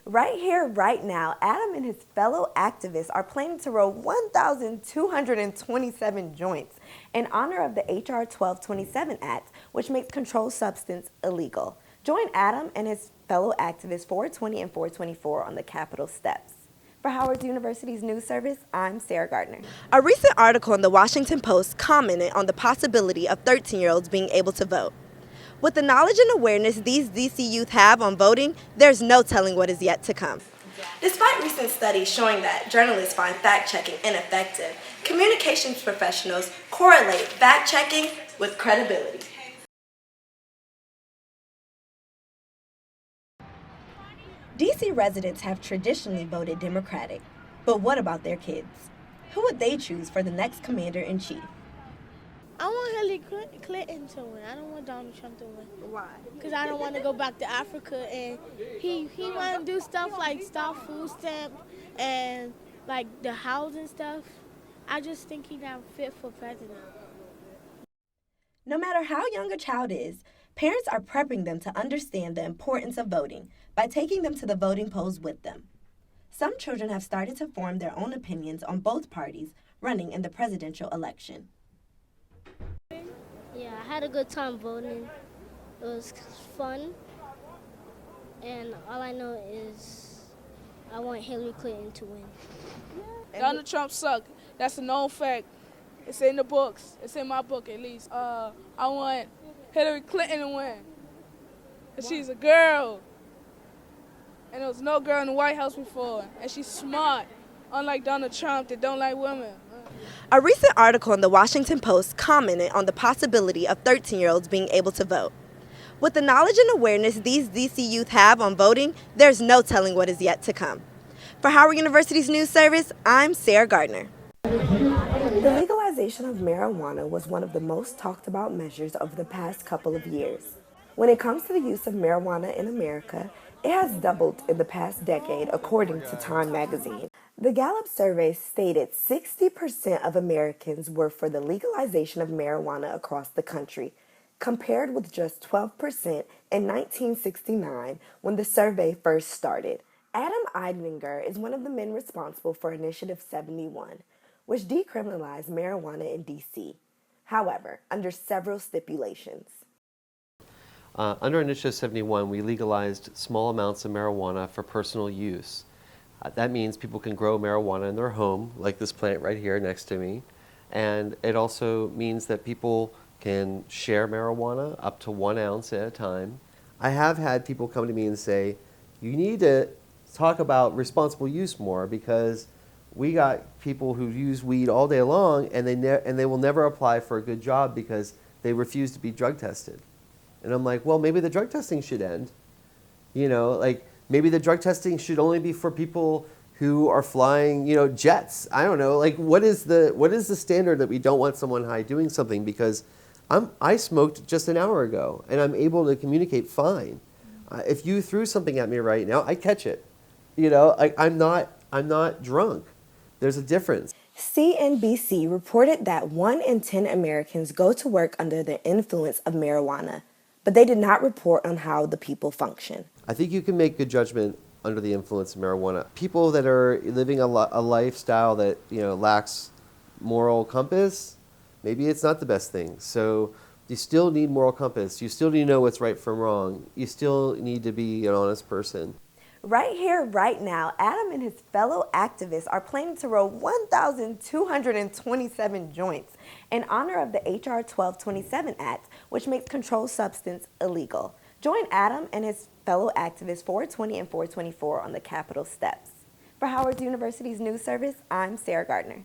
Right here, right now, Adam and his fellow activists are planning to roll 1,227 joints in honor of the H.R. 1227 Act, which makes controlled substance illegal. Join Adam and his fellow activists 420 and 424 on the Capitol steps. For Howard University's news service, I'm Sarah Gardner. A recent article in the Washington Post commented on the possibility of 13-year-olds being able to vote. With the knowledge and awareness these DC youth have on voting, there's no telling what is yet to come. Despite recent studies showing that journalists find fact-checking ineffective, communications professionals correlate fact-checking with credibility. DC residents have traditionally voted Democratic, but what about their kids? Who would they choose for the next commander-in-chief? I want Hillary Clinton to win. I don't want Donald Trump to win. Why? Because I don't want to go back to Africa, and he want to do stuff like stop food stamp and like the housing stuff. I just think he's not fit for president. No matter how young a child is, parents are prepping them to understand the importance of voting by taking them to the voting polls with them. Some children have started to form their own opinions on both parties running in the presidential election. Yeah, I had a good time voting. It was fun. And all I know is I want Hillary Clinton to win. Donald Trump sucked. That's a known fact. It's in the books. It's in my book, at least. I want Hillary Clinton to win. 'Cause she's a girl. And there was no girl in the White House before. And she's smart, unlike Donald Trump that don't like women. A recent article in the Washington Post commented on the possibility of 13-year-olds being able to vote. With the knowledge and awareness these DC youth have on voting, there's no telling what is yet to come. For Howard University's news service, I'm Sarah Gardner. The legalization of marijuana was one of the most talked about measures over the past couple of years. When it comes to the use of marijuana in America, it has doubled in the past decade, according to Time magazine. The Gallup survey stated 60% of Americans were for the legalization of marijuana across the country, compared with just 12% in 1969 when the survey first started. Adam Eidlinger is one of the men responsible for Initiative 71, which decriminalized marijuana in D.C., however, under several stipulations. Under Initiative 71, we legalized small amounts of marijuana for personal use. That means people can grow marijuana in their home, like this plant right here next to me. And it also means that people can share marijuana up to 1 ounce at a time. I have had people come to me and say, you need to talk about responsible use more because we got people who use weed all day long and they will never apply for a good job because they refuse to be drug tested. And I'm like, well, maybe the drug testing should end. You know, like maybe the drug testing should only be for people who are flying, jets. I don't know. Like, what is the standard that we don't want someone high doing something? Because I smoked just an hour ago, and I'm able to communicate fine. If you threw something at me right now, I'd catch it. I'm not drunk. There's a difference. CNBC reported that 1 in 10 Americans go to work under the influence of marijuana, but they did not report on how the people function. I think you can make good judgment under the influence of marijuana. People that are living a lifestyle that lacks moral compass, maybe it's not the best thing. So you still need moral compass. You still need to know what's right from wrong. You still need to be an honest person. Right here, right now, Adam and his fellow activists are planning to roll 1,227 joints in honor of the H.R. 1227 Act, which makes controlled substance illegal. Join Adam and his fellow activists 420 and 424 on the Capitol steps. For Howard University's news service, I'm Sarah Gardner.